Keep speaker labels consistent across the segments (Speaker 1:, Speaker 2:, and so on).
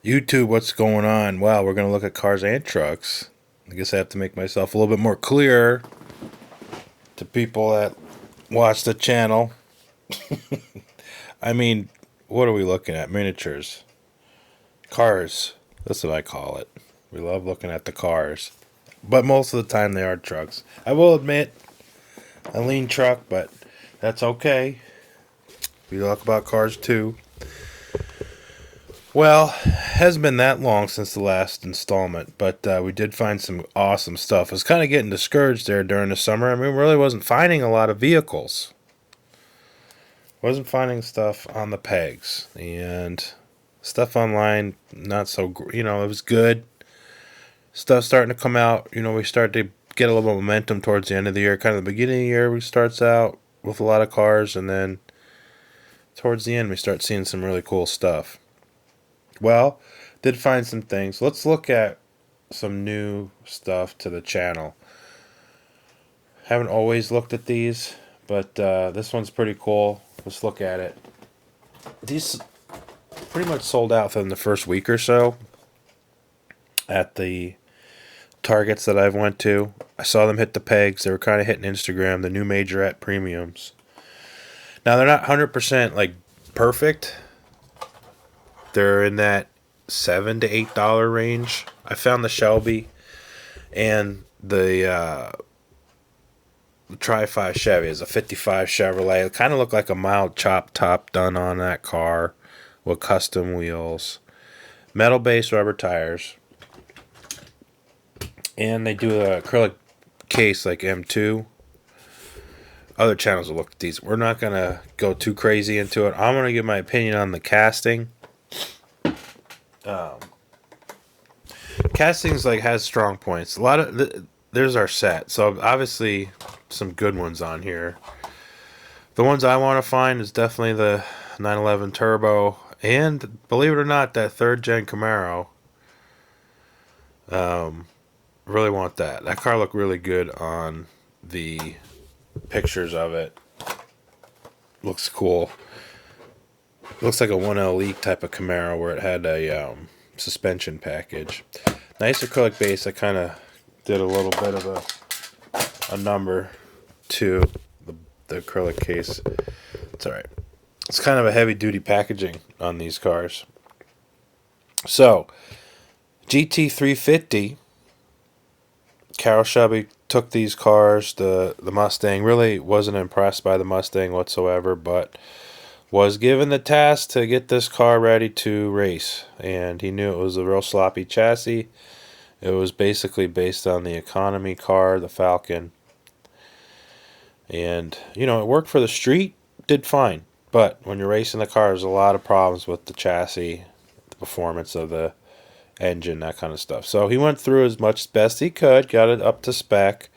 Speaker 1: YouTube, what's going on? Wow, we're going to look at cars and trucks. I guess I have to make myself a little bit more clear to people that watch the channel. I mean, what are we looking at? Miniatures. Cars. That's what I call it. We love looking at the cars. But most of the time they are trucks. I will admit, a lean truck, but that's okay. We talk about cars too. Well, hasn't been that long since the last installment, but we did find some awesome stuff. I was kind of getting discouraged there during the summer. I mean, really wasn't finding a lot of vehicles. Wasn't finding stuff on the pegs. And stuff online, not so, it was good. Stuff starting to come out. We start to get a little momentum towards the end of the year. Kind of the beginning of the year, we starts out with a lot of cars, and then towards the end, we start seeing some really cool stuff. Well, did find some things. Let's look at some new stuff to the channel. Haven't always looked at these, but this one's pretty cool. Let's look at it. These pretty much sold out within the first week or so at the Targets that I've went to. I saw them hit the pegs. They were kind of hitting Instagram, the new Majorette premiums. Now, they're not 100% like perfect. They're in that $7 to $8 range. I found the Shelby and the Tri-5 Chevy is a 55 Chevrolet. It kind of looked like a mild chop top done on that car with custom wheels. Metal base rubber tires. And they do an acrylic case like M2. Other channels will look at these. We're not going to go too crazy into it. I'm going to give my opinion on the casting. Castings has strong points. A lot of there's our set. So obviously some good ones on here. The ones I want to find is definitely the 911 Turbo, and believe it or not, that third gen Camaro. Really want that. That car looked really good on the pictures of it. Looks cool. Looks like a 1L leak type of Camaro where it had a suspension package. Nice acrylic base. I kind of did a little bit of a number to the acrylic case. It's alright. It's kind of a heavy duty packaging on these cars. So, GT350. Carol Shelby took these cars. The Mustang, really wasn't impressed by the Mustang whatsoever, but was given the task to get this car ready to race, and he knew it was a real sloppy chassis. It was basically based on the economy car, the Falcon, and it worked for the street, did fine, but when you're racing the car, there's a lot of problems with the chassis, the performance of the engine, that kind of stuff. So he went through as much as best he could, got it up to spec,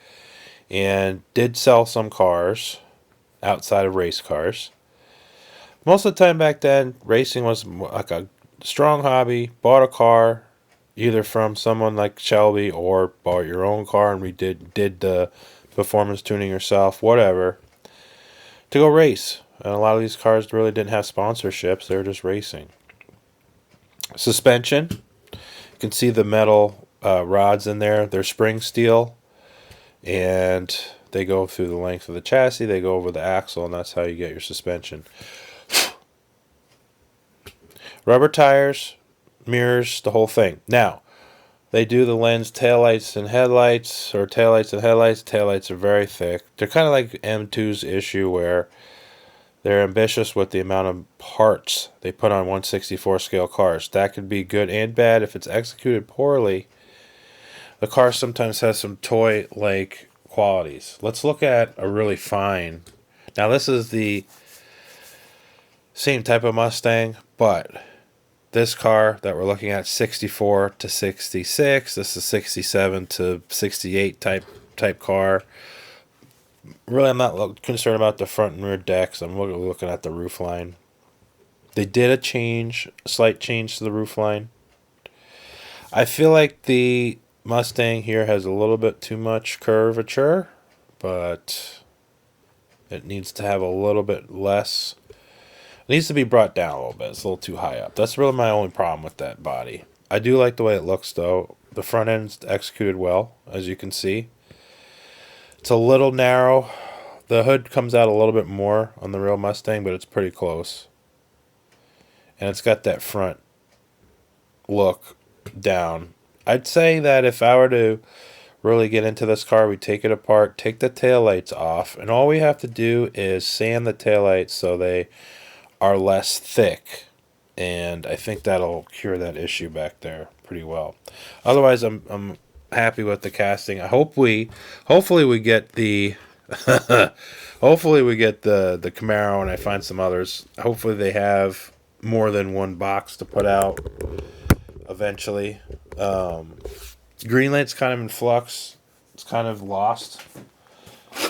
Speaker 1: and did sell some cars outside of race cars. Most of the time back then, racing was like a strong hobby. Bought a car, either from someone like Shelby or bought your own car and did the performance tuning yourself, whatever, to go race. And a lot of these cars really didn't have sponsorships. They were just racing. Suspension. You can see the metal rods in there. They're spring steel, and they go through the length of the chassis. They go over the axle, and that's how you get your suspension. Rubber tires, mirrors, the whole thing. Now, they do the lens taillights and headlights, or taillights and headlights. Taillights are very thick. They're kind of like M2's issue, where they're ambitious with the amount of parts they put on 1/64 scale cars. That could be good and bad if it's executed poorly. The car sometimes has some toy-like qualities. Let's look at a really fine. Now, this is the same type of Mustang, but this car that we're looking at, 64 to 66. This is 67 to 68 type car. Really, I'm not concerned about the front and rear decks. I'm looking at the roof line. They did a slight change to the roof line. I feel like the Mustang here has a little bit too much curvature, but it needs to have a little bit less It needs to be brought down a little bit. It's a little too high up. That's really my only problem with that body. I do like the way it looks, though. The front end's executed well, as you can see. It's a little narrow. The hood comes out a little bit more on the real Mustang, but it's pretty close. And it's got that front look down. I'd say that if I were to really get into this car, we take it apart, take the taillights off, and all we have to do is sand the taillights so they are less thick. And I think that'll cure that issue back there pretty well. Otherwise, I'm happy with the casting. Hopefully we get the hopefully we get the Camaro, and I find some others. Hopefully they have more than one box to put out eventually. Greenlight's kind of in flux. It's kind of lost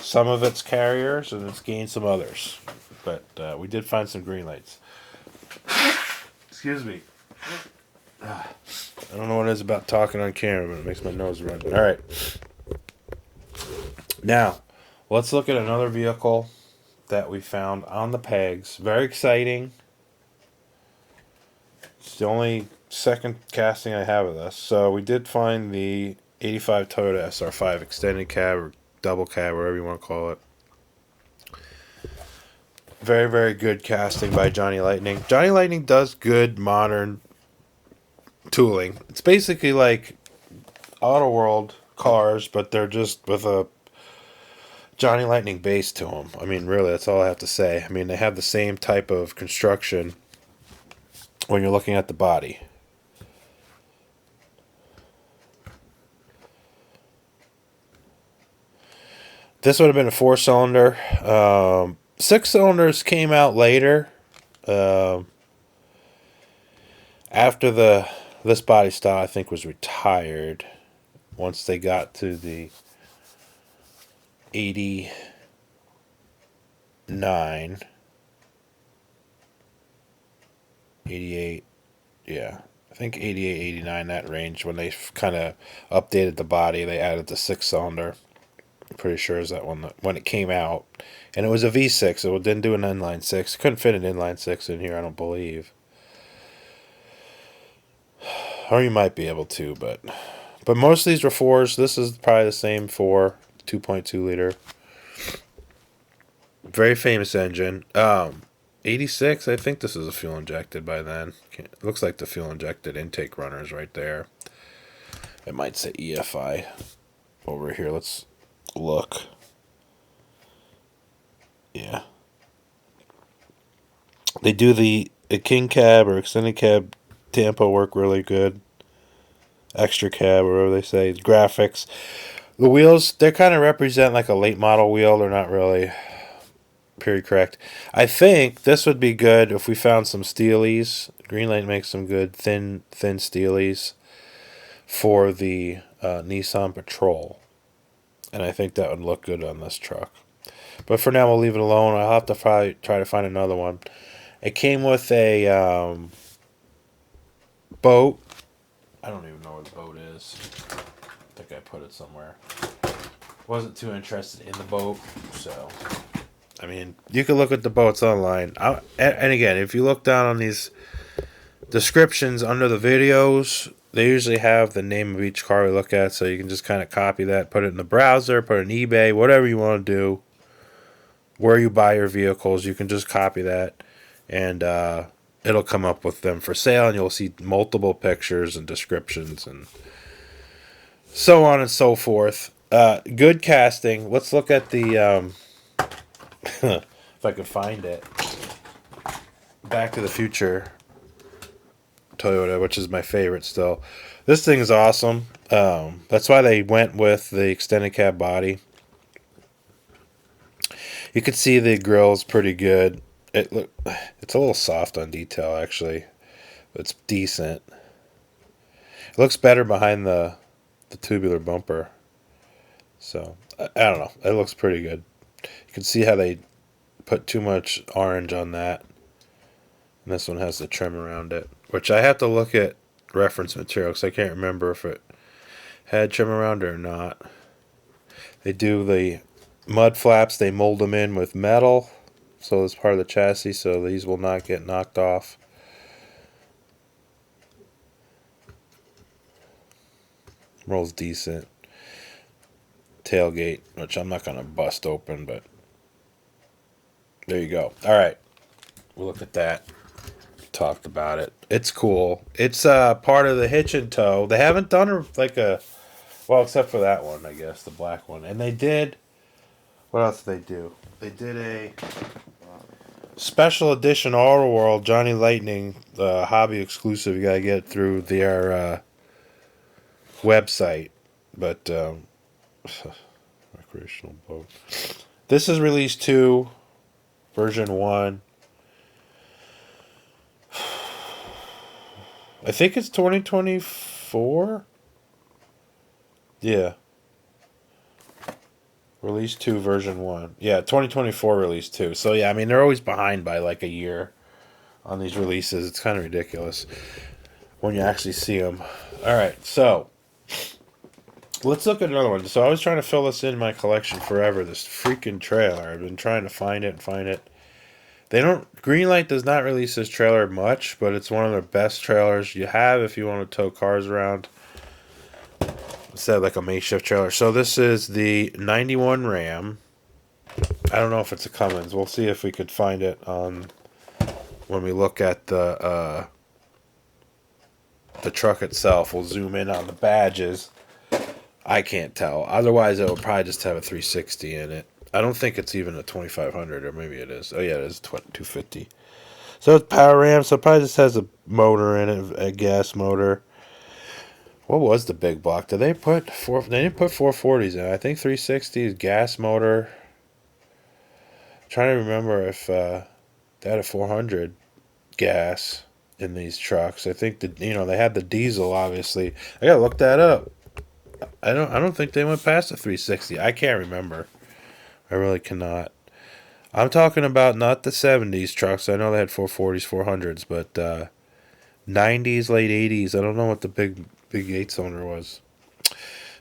Speaker 1: some of its carriers, and it's gained some others. But we did find some Greenlights. Excuse me. I don't know what it is about talking on camera, but it makes my nose run. All right. Now, let's look at another vehicle that we found on the pegs. Very exciting. It's the only second casting I have of this. So we did find the 85 Toyota SR5 extended cab or double cab, whatever you want to call it. Very, very good casting by Johnny Lightning. Johnny Lightning does good modern tooling. It's basically like Auto World cars, but they're just with a Johnny Lightning base to them. I mean, really, that's all I have to say. I mean, they have the same type of construction when you're looking at the body. This would have been a 4-cylinder. 6 cylinders came out later. After this body style, I think, was retired. Once they got to the 89, 88, yeah. I think 88, 89, that range. When they kind of updated the body, they added the 6-cylinder. I'm pretty sure is that one when it came out. And it was a V6, so it didn't do an inline 6. Couldn't fit an inline 6 in here, I don't believe. Or you might be able to, but most of these were 4s. This is probably the same 4, 2.2 liter. Very famous engine. 86, I think this is a fuel injected by then. It looks like the fuel injected intake runners right there. It might say EFI over here. Let's look. Yeah. They do the king cab or extended cab Tampa work really good. Extra cab, or whatever they say. Graphics. The wheels, they kind of represent like a late model wheel. They're not really period correct. I think this would be good if we found some Steelies. Greenlight makes some good thin Steelies for the Nissan Patrol. And I think that would look good on this truck. But for now, we'll leave it alone. I'll have to probably try to find another one. It came with a boat. I don't even know where the boat is. I think I put it somewhere. Wasn't too interested in the boat, so... I mean, you can look at the boats online. And again, if you look down on these descriptions under the videos, they usually have the name of each car we look at, so you can just kind of copy that, put it in the browser, put it in eBay, whatever you want to do. Where you buy your vehicles, you can just copy that, and it'll come up with them for sale, and you'll see multiple pictures and descriptions and so on and so forth. Good casting. Let's look at the... if I could find it. Back to the Future Toyota, which is my favorite still. This thing is awesome. That's why they went with the extended cab body. You can see the grill's pretty good. It's a little soft on detail, actually. It's decent. It looks better behind the tubular bumper. So, I don't know. It looks pretty good. You can see how they put too much orange on that. And this one has the trim around it. Which I have to look at reference material because I can't remember if it had trim around it or not. They do the mud flaps. They mold them in with metal. so it's part of the chassis, so these will not get knocked off. Rolls decent. Tailgate, which I'm not going to bust open, but there you go. All right, we'll look at that. Talked about it. It's cool. It's part of the hitch and tow. They haven't done like a, well, except for that one, I guess, the black one. And they did, what else did they do? They did a special edition Auto World Johnny Lightning, the hobby exclusive. You gotta get through their website, but recreational boat. This is release 2, version 1. I think it's 2024. Yeah. Release 2, version 1. Yeah, 2024 release 2. So, yeah, I mean, they're always behind by like a year on these releases. It's kind of ridiculous when you actually see them. All right, so let's look at another one. So, I was trying to fill this in my collection forever, this freaking trailer. I've been trying to find it and find it. They don't. Greenlight does not release this trailer much, but it's one of the best trailers you have if you want to tow cars around. Instead of like a makeshift trailer. So this is the 91 Ram. I don't know if it's a Cummins. We'll see if we could find it on when we look at the truck itself. We'll zoom in on the badges. I can't tell. Otherwise, it will probably just have a 360 in it. I don't think it's even a 2500, or maybe it is. Oh yeah, it is 250. So it's power ram. So it probably just has a motor in it, a gas motor. What was the big block? Did they put four? They didn't put 440s in. I think 360 is gas motor. I'm trying to remember if they had a 400 gas in these trucks. I think they had the diesel. Obviously, I gotta look that up. I don't think they went past the 360. I can't remember. I really cannot. I'm talking about not the 70s trucks. I know they had 440s, 400s, but 90s, late 80s. I don't know what the big 8-cylinder was.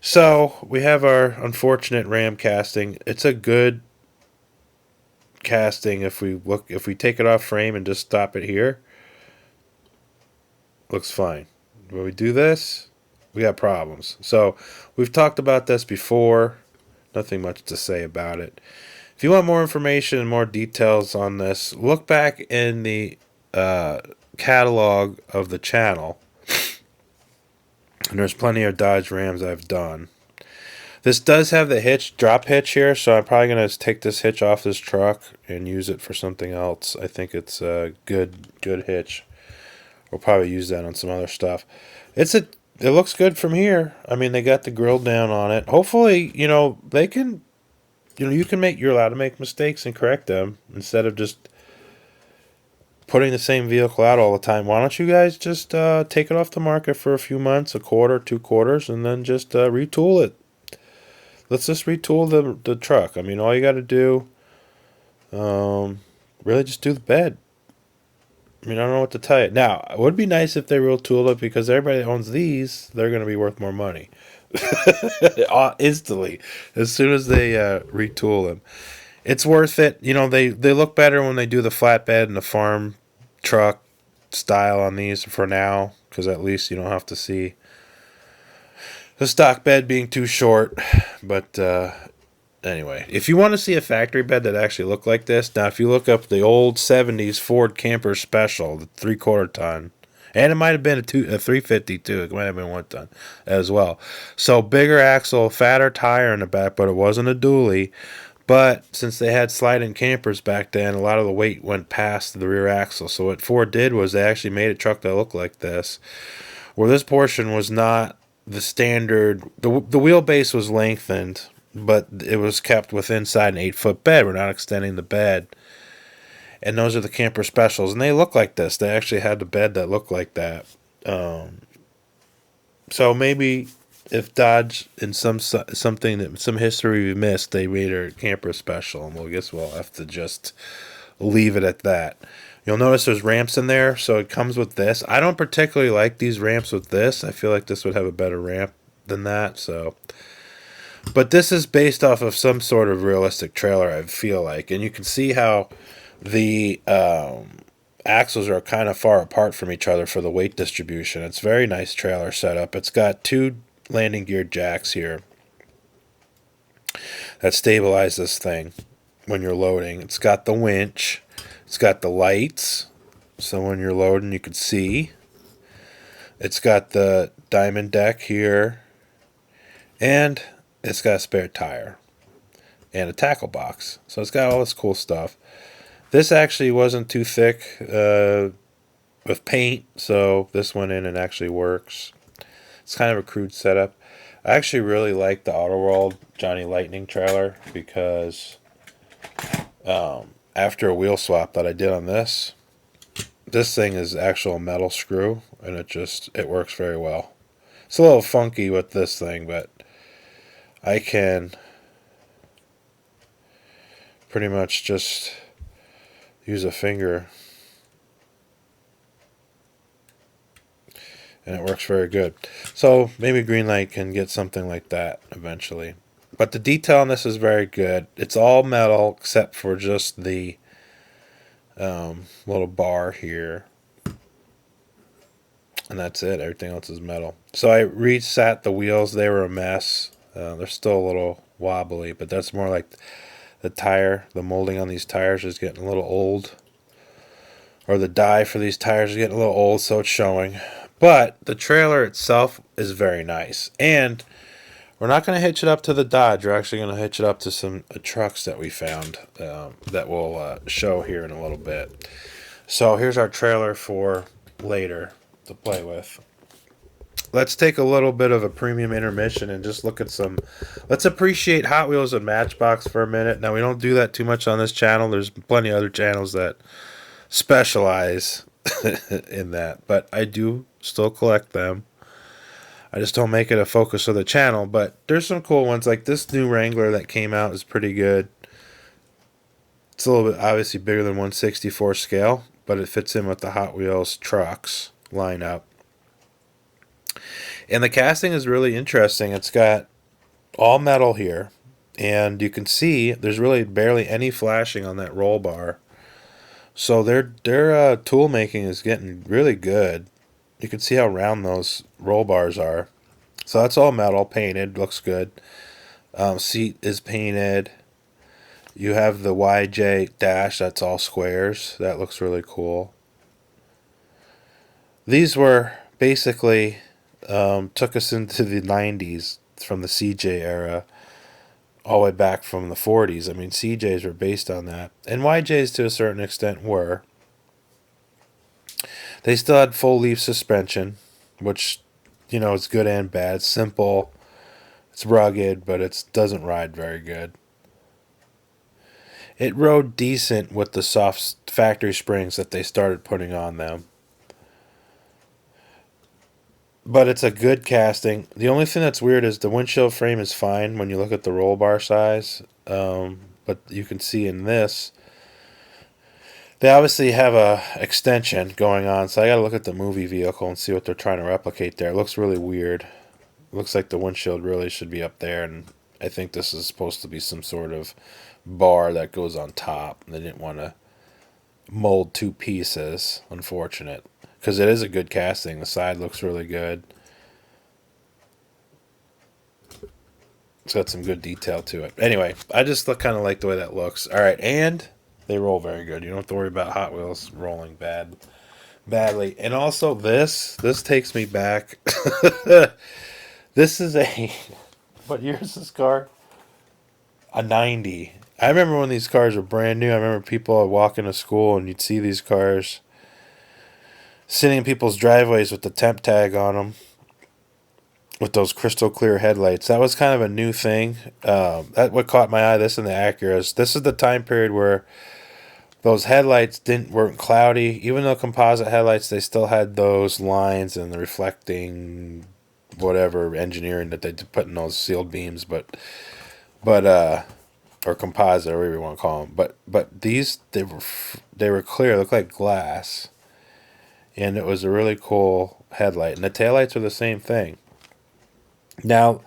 Speaker 1: So we have our unfortunate Ram casting. It's a good casting if we take it off frame and just stop it here. Looks fine. When we do this, we got problems. So we've talked about this before. Nothing much to say about it. If you want more information and more details on this, look back in the catalog of the channel. And there's plenty of Dodge Rams I've done. This does have the drop hitch here, so I'm probably going to take this hitch off this truck and use it for something else. I think it's a good hitch. We'll probably use that on some other stuff. It looks good from here. I mean, they got the grill down on it. Hopefully, they can, you're allowed to make mistakes and correct them instead of just putting the same vehicle out all the time. Why don't you guys just take it off the market for a few months, a quarter, 2 quarters, and then just retool it. Let's just retool the truck. I mean, all you got to do, really just do the bed. I mean, I don't know what to tell you. Now, it would be nice if they retooled it because everybody that owns these, they're going to be worth more money. Instantly. As soon as they retool them. It's worth it. They look better when they do the flatbed and the farm truck style on these for now, because at least you don't have to see the stock bed being too short. But anyway, if you want to see a factory bed that actually looked like this, now if you look up the old 70s Ford Camper Special, the 3/4 ton, and it might have been a 350 too. It might have been 1 ton as well. So bigger axle, fatter tire in the back, but it wasn't a dually. But since they had slide-in campers back then, a lot of the weight went past the rear axle. So what Ford did was they actually made a truck that looked like this, where this portion was not the standard. The wheelbase was lengthened, but it was kept with inside an 8-foot bed. We're not extending the bed. And those are the Camper Specials. And they look like this. They actually had the bed that looked like that. So maybe if Dodge, in some history we missed, they made a Camper Special. And I guess we'll have to just leave it at that. You'll notice there's ramps in there. So it comes with this. I don't particularly like these ramps with this. I feel like this would have a better ramp than that. But this is based off of some sort of realistic trailer, I feel like. And you can see how The axles are kind of far apart from each other for the weight distribution. It's very nice trailer setup. It's got 2 landing gear jacks here that stabilize this thing when you're loading. It's got the winch. It's got the lights, so when you're loading you can see. It's got the diamond deck here, and it's got a spare tire and a tackle box. So it's got all this cool stuff. This actually wasn't too thick with paint, so this went in and actually works. It's kind of a crude setup. I actually really like the Auto World Johnny Lightning trailer because after a wheel swap that I did on this thing is actual metal screw, and it works very well. It's a little funky with this thing, but I can pretty much just use a finger and it works very good. So maybe Greenlight can get something like that eventually. But the detail on this is very good. It's all metal except for just the little bar here. And that's it. Everything else is metal. So I reset the wheels. They were a mess. They're still a little wobbly, but that's more like the tire. The molding on these tires is getting a little old. Or the die for these tires is getting a little old, so it's showing. But the trailer itself is very nice. And we're not going to hitch it up to the Dodge. We're actually going to hitch it up to some trucks that we found that we'll show here in a little bit. So here's our trailer for later to play with. Let's take a little bit of a premium intermission and just look at some. Let's appreciate Hot Wheels and Matchbox for a minute. Now, we don't do that too much on this channel. There's plenty of other channels that specialize in that, but I do still collect them. I just don't make it a focus of the channel, but there's some cool ones. Like this new Wrangler that came out is pretty good. It's a little bit obviously bigger than 1/64 scale, but it fits in with the Hot Wheels trucks lineup. And the casting is really interesting. It's got all metal here, and you can see there's really barely any flashing on that roll bar. So their tool making is getting really good. You can see how round those roll bars are. So that's all metal, painted, looks good. Seat is painted. You have the YJ dash, that's all squares. That looks really cool. These were basically took us into the 90s from the CJ era, all the way back from the 40s. I mean, CJs were based on that. And YJs to a certain extent were. They still had full leaf suspension, which, is good and bad. It's simple, it's rugged, but it doesn't ride very good. It rode decent with the soft factory springs that they started putting on them. But it's a good casting. The only thing that's weird is the windshield frame is fine when you look at the roll bar size. But you can see in this, they obviously have a extension going on. So I got to look at the movie vehicle and see what they're trying to replicate there. It looks really weird. It looks like the windshield really should be up there. And I think this is supposed to be some sort of bar that goes on top. They didn't want to mold 2 pieces. Unfortunate. Because it is a good casting. The side looks really good. It's got some good detail to it. Anyway, I just kind of like the way that looks. All right, and they roll very good. You don't have to worry about Hot Wheels rolling badly. And also this takes me back. This is what year is this car? A 90. I remember when these cars were brand new. I remember people would walk into school and you'd see these cars sitting in people's driveways with the temp tag on them, with those crystal clear headlights. That was kind of a new thing. That what caught my eye. This and the Acuras. This is the time period where those headlights weren't cloudy. Even though composite headlights, they still had those lines and the reflecting whatever engineering that they put in those sealed beams, but or composite, or whatever you want to call them. But these they were clear. They looked like glass. And it was a really cool headlight. And the taillights are the same thing. Now,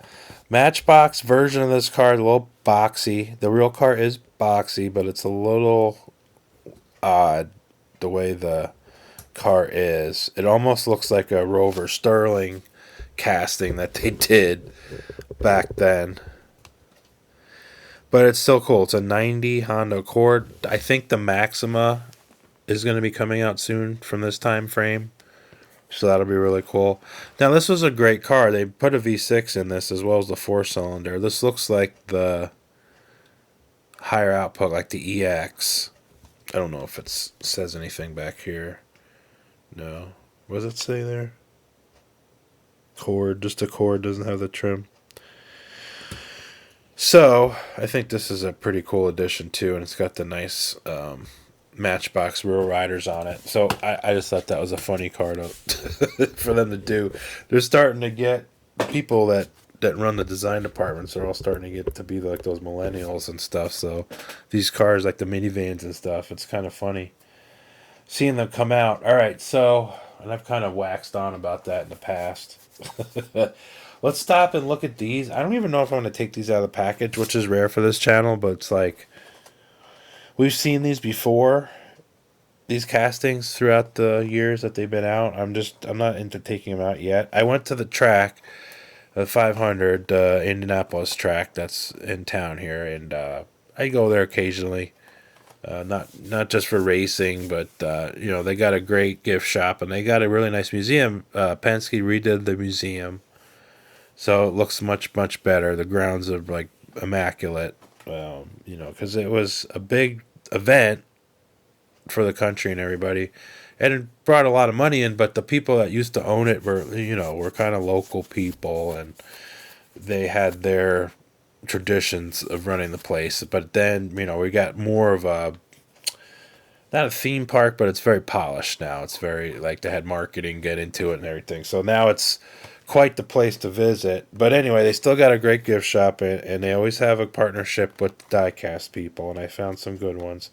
Speaker 1: Matchbox version of this car is a little boxy. The real car is boxy, but it's a little odd the way the car is. It almost looks like a Rover Sterling casting that they did back then. But it's still cool. It's a 90 Honda Accord. I think the Maxima is going to be coming out soon from this time frame. So that'll be really cool. Now, this was a great car. They put a V6 in this as well as the 4-cylinder. This looks like the higher output, like the EX. I don't know if it says anything back here. No. What does it say there? Cord. Just a cord. Doesn't have the trim. So, I think this is a pretty cool addition, too. And it's got the nice Matchbox rear riders on it. So, I just thought that was a funny car to for them to do. They're starting to get people that run the design departments are all starting to get to be like those millennials and stuff. So, these cars, like the minivans and stuff, it's kind of funny seeing them come out. All right, so, and I've kind of waxed on about that in the past. Let's stop and look at these. I don't even know if I'm going to take these out of the package, which is rare for this channel, but it's like, we've seen these before, these castings throughout the years that they've been out. I'm not into taking them out yet. I went to the track, the 500, Indianapolis track that's in town here, and I go there occasionally. Not just for racing, but they got a great gift shop and they got a really nice museum. Penske redid the museum, so it looks much better. The grounds are like immaculate, because it was a big event for the country and everybody, and it brought a lot of money in. But the people that used to own it were kind of local people, and they had their traditions of running the place. But then we got more of a, not a theme park, but it's very polished now. It's very, like, they had marketing get into it and everything, so now it's quite the place to visit. But anyway, they still got a great gift shop, and they always have a partnership with the Diecast people, and I found some good ones.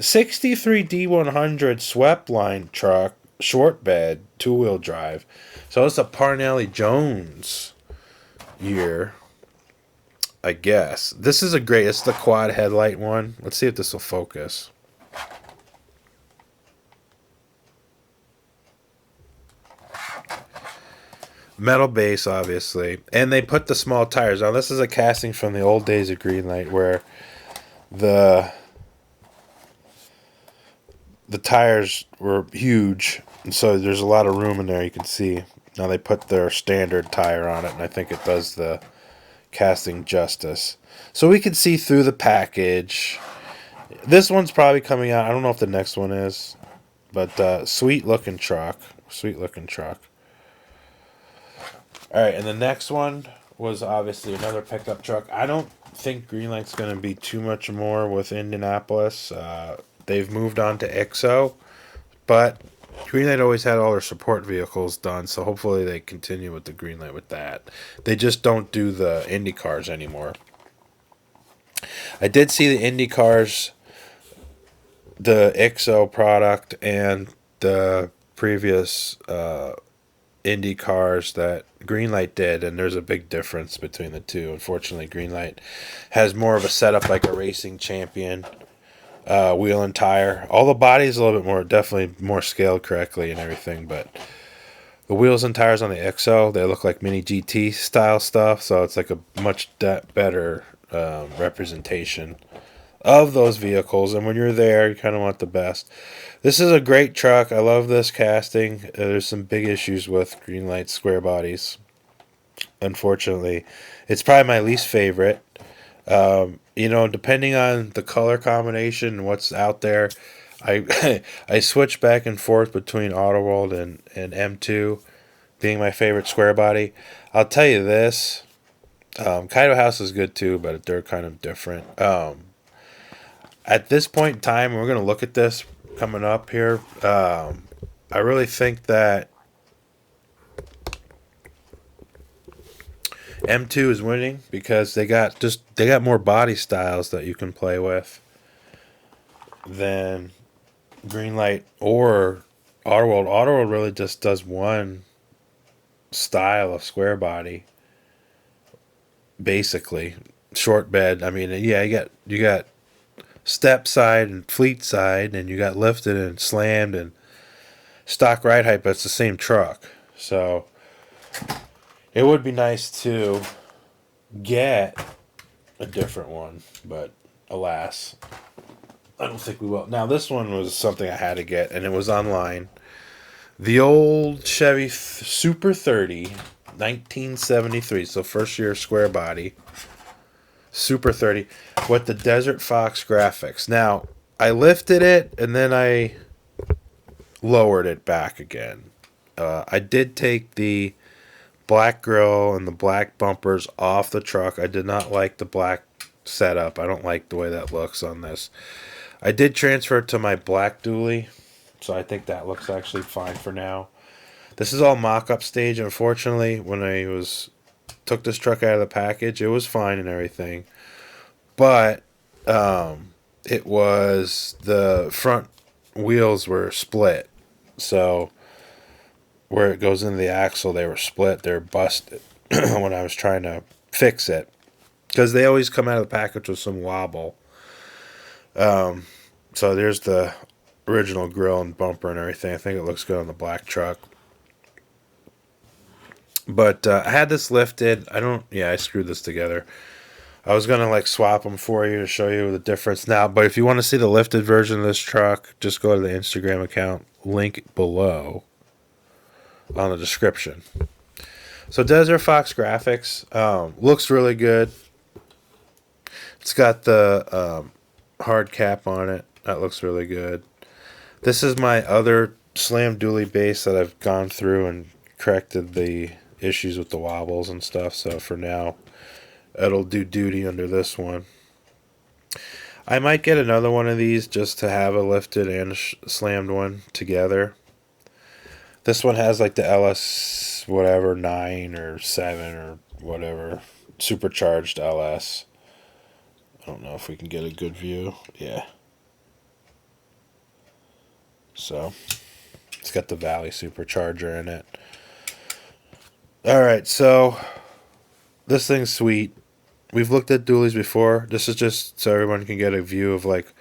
Speaker 1: 63 D100 swept line truck, short bed, 2-wheel drive. So it's a Parnelli Jones year, I guess. This is it's the quad headlight one. Let's see if this will focus. Metal base, obviously. And they put the small tires. Now, this is a casting from the old days of Greenlight where the tires were huge. And so there's a lot of room in there, you can see. Now they put their standard tire on it, and I think it does the casting justice. So we can see through the package. This one's probably coming out. I don't know if the next one is. But sweet looking truck. Sweet looking truck. Alright, and the next one was obviously another pickup truck. I don't think Greenlight's going to be too much more with Indianapolis. They've moved on to XO. But Greenlight always had all their support vehicles done, so hopefully they continue with the Greenlight with that. They just don't do the Indy cars anymore. I did see the Indy cars, the XO product, and the previous Indy cars that Greenlight did, and there's a big difference between the two. Unfortunately, Greenlight has more of a setup like a racing champion. Wheel and tire. All the body's a little bit more, definitely more scaled correctly and everything, but the wheels and tires on the XO, they look like mini GT style stuff, so it's like a much better representation of those vehicles, and when you're there, you kind of want the best. This is a great truck. I love this casting. There's some big issues with Greenlight square bodies. Unfortunately, it's probably my least favorite. Depending on the color combination and what's out there, I switch back and forth between Autoworld and M2 being my favorite square body. I'll tell you this, Kaido House is good too, but they're kind of different. At this point in time, we're going to look at this coming up here. I really think that M2 is winning because they got more body styles that you can play with than Greenlight or Autoworld. Autoworld really just does one style of square body, basically short bed. I mean, yeah, you got step side and fleet side, and you got lifted and slammed and stock ride height, but it's the same truck. So it would be nice to get a different one, but alas, I don't think we will. Now, this one was something I had to get, and it was online. The old Chevy Super 30, 1973, so first year square body, Super 30, with the Desert Fox graphics. Now, I lifted it, and then I lowered it back again. I did take the black grill and the black bumpers off the truck. I did not like the black setup. I don't like the way that looks on this. I did transfer it to my black dually, so I think that looks actually fine for now. This is all mock-up stage. Unfortunately, when I took this truck out of the package, it was fine and everything, but it was the front wheels were split, so where it goes into the axle, they were split. They're busted when I was trying to fix it, because they always come out of the package with some wobble. So there's the original grill and bumper and everything. I think it looks good on the black truck. But I had this lifted. I screwed this together. I was going to swap them for you to show you the difference now. But if you want to see the lifted version of this truck, just go to the Instagram account. Link below on the description. So Desert Fox graphics looks really good. It's got the hard cap on it. That looks really good. This is my other slam dually base that I've gone through and corrected the issues with the wobbles and stuff. So for now, it'll do duty under this one. I might get another one of these just to have a lifted and a slammed one together. This one has the LS whatever 9 or 7 or whatever supercharged LS. I don't know if we can get a good view. Yeah. So it's got the Valley supercharger in it. Alright, so this thing's sweet. We've looked at dualies before. This is just so everyone can get a view of what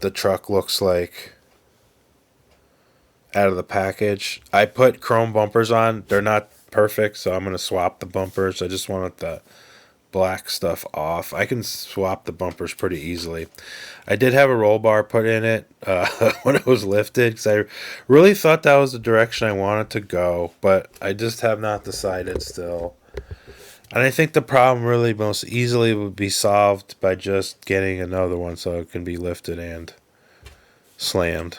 Speaker 1: the truck looks like out of the package. I put chrome bumpers on. They're not perfect, so I'm going to swap the bumpers. I just wanted the black stuff off. I can swap the bumpers pretty easily. I did have a roll bar put in it when it was lifted, because I really thought that was the direction I wanted to go, but I just have not decided still. And I think the problem really most easily would be solved by just getting another one so it can be lifted and slammed.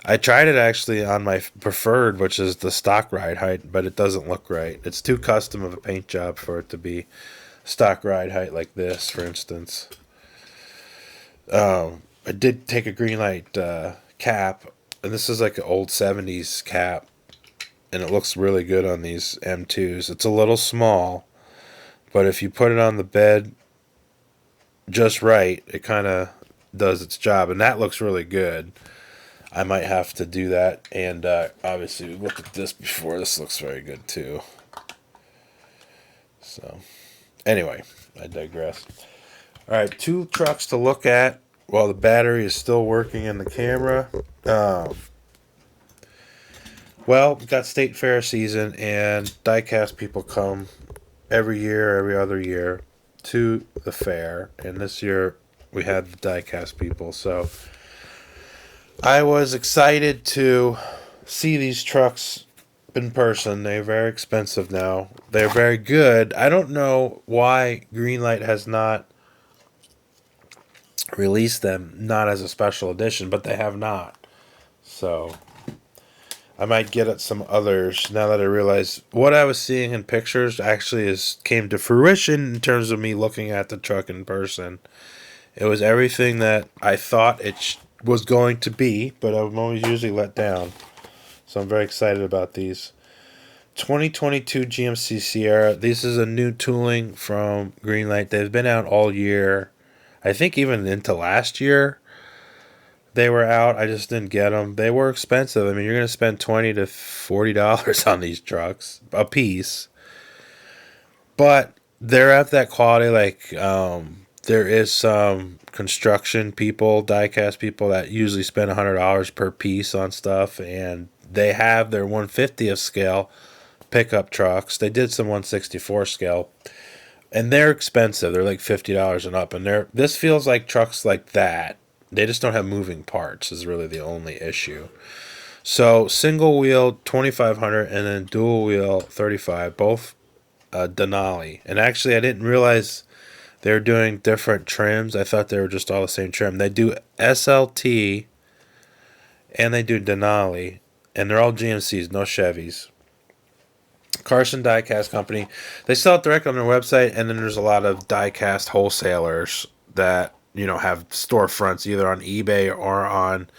Speaker 1: I tried it actually on my preferred, which is the stock ride height, but it doesn't look right. It's too custom of a paint job for it to be stock ride height like this, for instance. I did take a Greenlight cap, and this is an old 70s cap, and it looks really good on these M2s. It's a little small, but if you put it on the bed just right, it kind of does its job, and that looks really good. I might have to do that, and obviously we looked at this before. This looks very good too. So anyway, I digress. Alright, 2 trucks to look at while the battery is still working in the camera. Well, we've got State Fair season, and Diecast people come every year, every other year to the fair, and this year we had the Diecast people, so I was excited to see these trucks in person. They're very expensive now. They're very good. I don't know why Greenlight has not released them, not as a special edition, but they have not. So I might get at some others now that I realize what I was seeing in pictures actually came to fruition in terms of me looking at the truck in person. It was everything that I thought it was going to be, but I'm always usually let down. So I'm very excited about these. 2022 GMC Sierra. This is a new tooling from Greenlight. They've been out all year. I think even into last year they were out. I just didn't get them. They were expensive. I mean, you're going to spend $20 to $40 on these trucks a piece. But they're at that quality There is some construction people, diecast people that usually spend $100 per piece on stuff, and they have their 150th scale pickup trucks. They did some 164 scale, and they're expensive. They're like $50 and up, and this feels like trucks like that. They just don't have moving parts is really the only issue. So single wheel 2500 and then dual wheel 35, both Denali. And actually, I didn't realize they were doing different trims. I thought they were just all the same trim. They do SLT and they do Denali, and they're all GMCs, no Chevys. Karson Diecast Company. They sell it direct on their website, and then there's a lot of diecast wholesalers that have storefronts either on eBay or on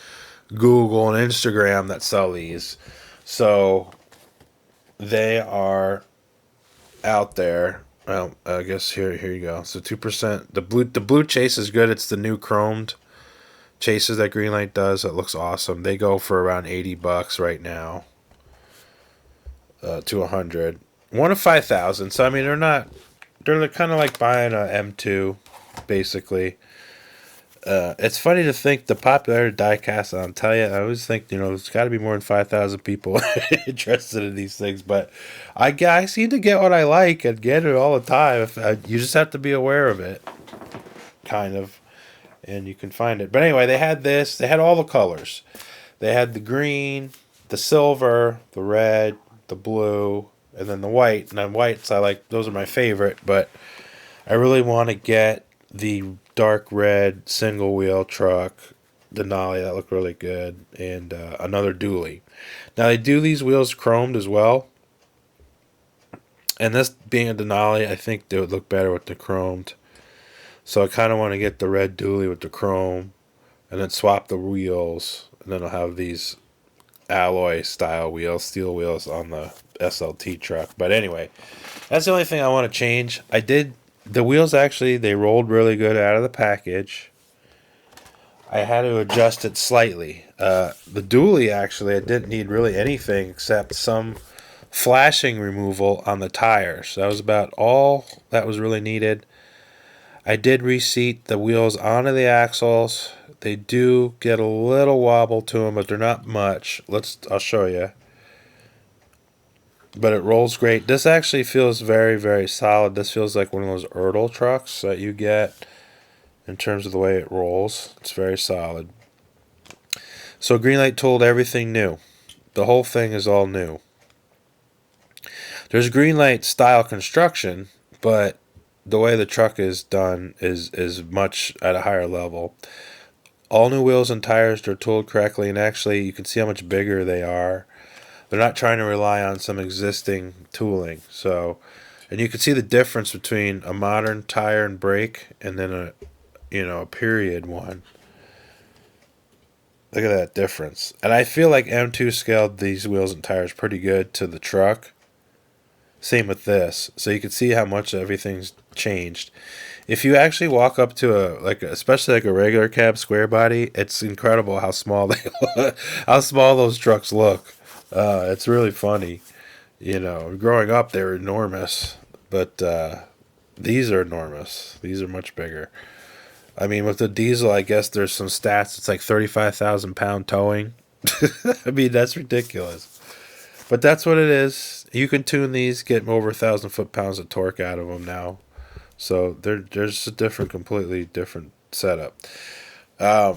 Speaker 1: Google and Instagram that sell these. So they are out there. Well, I guess here you go. So 2%. The blue chase is good. It's the new chromed chases that Greenlight does. It looks awesome. They go for around $80 right now. To 100. 1 of 5,000. So I mean they're kind of like buying a M2 basically. It's funny to think the popularity of diecast. I'll tell you, I always think there's got to be more than 5,000 people interested in these things. But I seem to get what I like and get it all the time. You just have to be aware of it, kind of, and you can find it. But anyway, they had this. They had all the colors. They had the green, the silver, the red, the blue, and then the white. And then whites, those are my favorite. But I really want to get the dark red single wheel truck Denali that look really good, and another dually. Now they do these wheels chromed as well, and this being a Denali, I think they would look better with the chromed. So I kind of want to get the red dually with the chrome, and then swap the wheels, and then I'll have these alloy style wheels, steel wheels on the SLT truck. But anyway, that's the only thing I want to change. The wheels actually, they rolled really good out of the package. I had to adjust it slightly. The dually, actually, I didn't need really anything except some flashing removal on the tires. That was about all that was really needed. I did reseat the wheels onto the axles. They do get a little wobble to them, but they're not much. I'll show you. But it rolls great. This actually feels very, very solid. This feels like one of those Ertl trucks that you get in terms of the way it rolls. It's very solid. So Greenlight tooled everything new. The whole thing is all new. There's Greenlight style construction, but the way the truck is done is much at a higher level. All new wheels and tires, they're tooled correctly, and actually you can see how much bigger they are. They're not trying to rely on some existing tooling. So, and you can see the difference between a modern tire and brake and then a period one. Look at that difference. And I feel like M2 scaled these wheels and tires pretty good to the truck. Same with this. So you can see how much everything's changed. If you actually walk up to especially like a regular cab square body, it's incredible how small how small those trucks look. It's really funny. Growing up they were enormous, but these are enormous. These are much bigger. I mean, with the diesel, I guess there's some stats. It's like 35,000 pound towing. I mean, that's ridiculous. But that's what it is. You can tune these, get over 1,000 foot-pounds of torque out of them now. So there's a completely different setup. The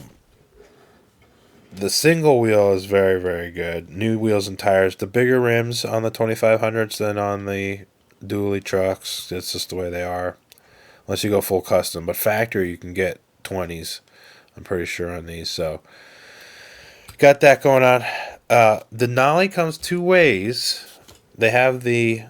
Speaker 1: single wheel is very, very good. New wheels and tires. The bigger rims on the 2500s than on the dually trucks. It's just the way they are. Unless you go full custom. But factory, you can get 20s. I'm pretty sure on these. So, got that going on. The Denali comes two ways. They have the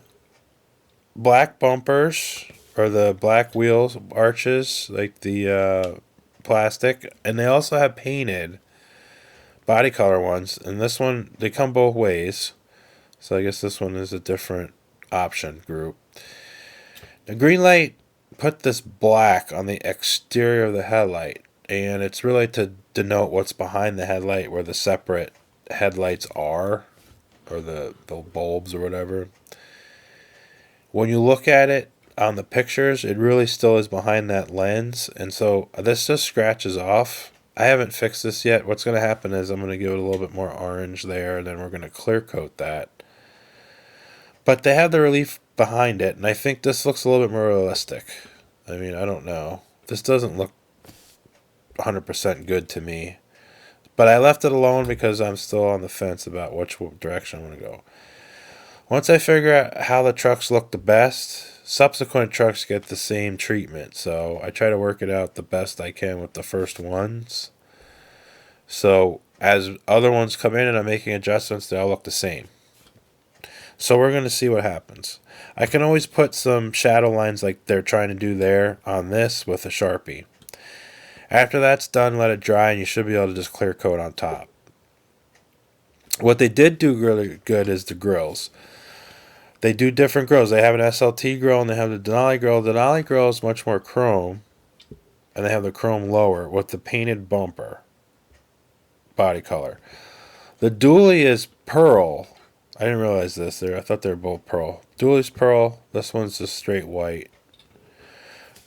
Speaker 1: black bumpers, or the black wheels arches, like the plastic. And they also have painted body color ones, and this one, they come both ways, so I guess this one is a different option group. The Greenlight put this black on the exterior of the headlight, and it's really to denote what's behind the headlight, where the separate headlights are, or the bulbs or whatever. When you look at it, on the pictures, it really still is behind that lens. And so this just scratches off. I haven't fixed this yet. What's going to happen is I'm going to give it a little bit more orange there, and then we're going to clear coat that. But they have the relief behind it, and I think this looks a little bit more realistic. I mean, I don't know. This doesn't look 100% good to me. But I left it alone because I'm still on the fence about which direction I'm going to go. Once I figure out how the trucks look the best, subsequent trucks get the same treatment. So I try to work it out the best I can with the first ones. So as other ones come in and I'm making adjustments, they all look the same. So we're going to see what happens. I can always put some shadow lines like they're trying to do there on this with a Sharpie. After that's done, let it dry, and you should be able to just clear coat on top. What they did do really good is the grills. They do different grills. They have an SLT grill and they have the Denali grill. The Denali grill is much more chrome, and they have the chrome lower with the painted bumper body color. The dually is pearl. I didn't realize this. I thought they were both pearl. Dually's pearl. This one's just straight white.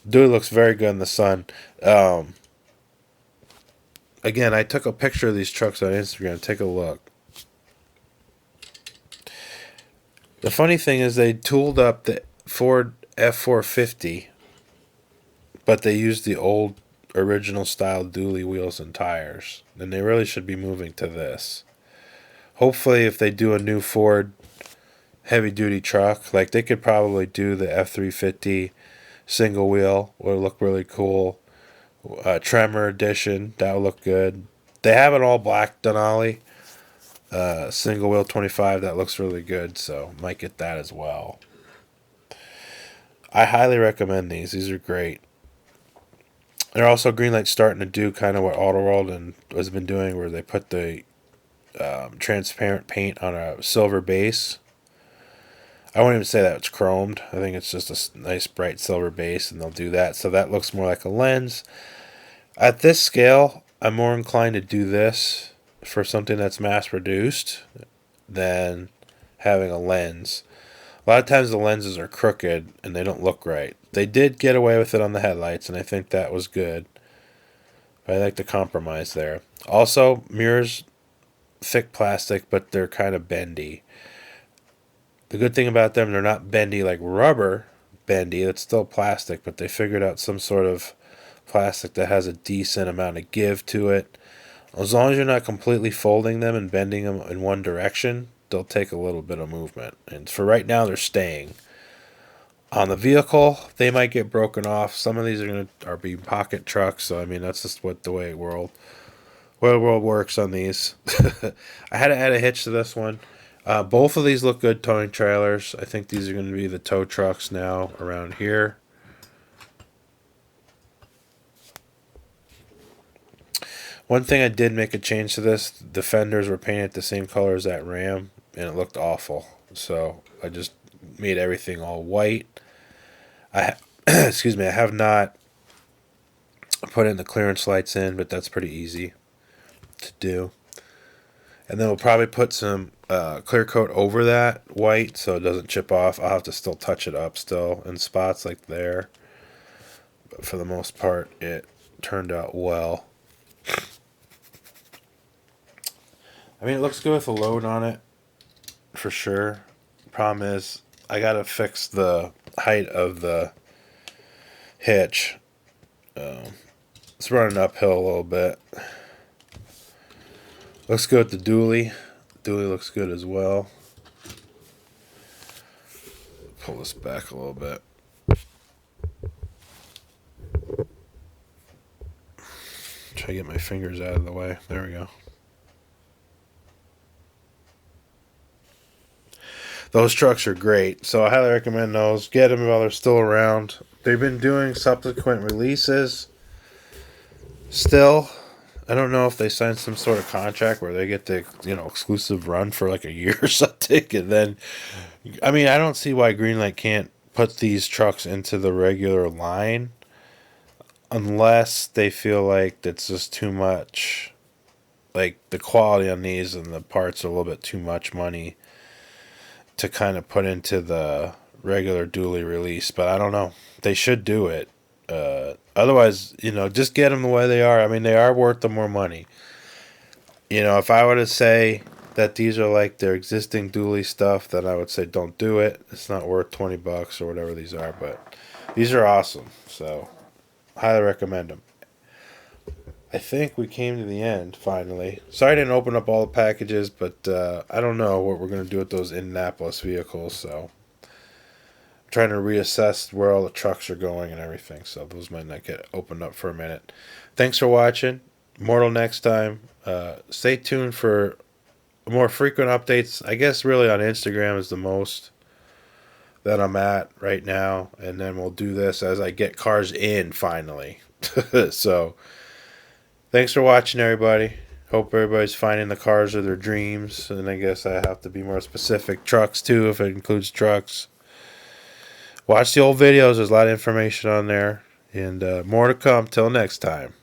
Speaker 1: Dually looks very good in the sun. Again, I took a picture of these trucks on Instagram. Take a look. The funny thing is they tooled up the Ford F450, but they used the old original style dually wheels and tires. And they really should be moving to this. Hopefully, if they do a new Ford heavy-duty truck, like they could probably do the F350 single wheel, would look really cool. Tremor edition, that would look good. They have an all-black Denali single wheel 25 that looks really good, so might get that as well. I highly recommend these. These are great. They're also Greenlight starting to do kind of what Autoworld and has been doing, where they put the transparent paint on a silver base. I won't even say that it's chromed. I think it's just a nice bright silver base, and they'll do that. So that looks more like a lens. At this scale, I'm more inclined to do this for something that's mass produced than having a lens. A lot of times the lenses are crooked and they don't look right. They did get away with it on the headlights, and I think that was good. But I like the compromise there. Also, mirrors, thick plastic, but they're kind of bendy. The good thing about them, they're not bendy like rubber bendy. It's still plastic, but they figured out some sort of plastic that has a decent amount of give to it. As long as you're not completely folding them and bending them in one direction, they'll take a little bit of movement. And for right now, they're staying. On the vehicle, they might get broken off. Some of these are being pocket trucks, so I mean that's just what the way the world works on these. I had to add a hitch to this one. Both of these look good towing trailers. I think these are going to be the tow trucks now around here. One thing I did make a change to this, the fenders were painted the same color as that Ram, and it looked awful. So I just made everything all white. Excuse me, I have not put in the clearance lights in, but that's pretty easy to do. And then we'll probably put some clear coat over that white so it doesn't chip off. I'll have to still touch it up still in spots like there. But for the most part, it turned out well. I mean, it looks good with a load on it, for sure. Problem is, I gotta fix the height of the hitch. It's running uphill a little bit. Looks good with the dually. Dually looks good as well. Pull this back a little bit. Try to get my fingers out of the way. There we go. Those trucks are great, so I highly recommend those. Get them while they're still around. They've been doing subsequent releases. Still, I don't know if they signed some sort of contract where they get the exclusive run for like a year or something, and then, I mean, I don't see why Greenlight can't put these trucks into the regular line, unless they feel like it's just too much. Like the quality on these and the parts are a little bit too much money to kind of put into the regular dually release, but I don't know. They should do it. Otherwise, just get them the way they are. I mean, they are worth the more money. If I were to say that these are like their existing dually stuff, then I would say don't do it. It's not worth $20 or whatever these are, but these are awesome. So, highly recommend them. I think we came to the end, finally. Sorry I didn't open up all the packages, but I don't know what we're going to do with those Indianapolis vehicles, so I'm trying to reassess where all the trucks are going and everything, so those might not get opened up for a minute. Thanks for watching. More till next time. Stay tuned for more frequent updates. I guess really on Instagram is the most that I'm at right now, and then we'll do this as I get cars in, finally. So... thanks for watching, everybody. Hope everybody's finding the cars of their dreams. And I guess I have to be more specific. Trucks, too, if it includes trucks. Watch the old videos. There's a lot of information on there. And more to come. Till next time.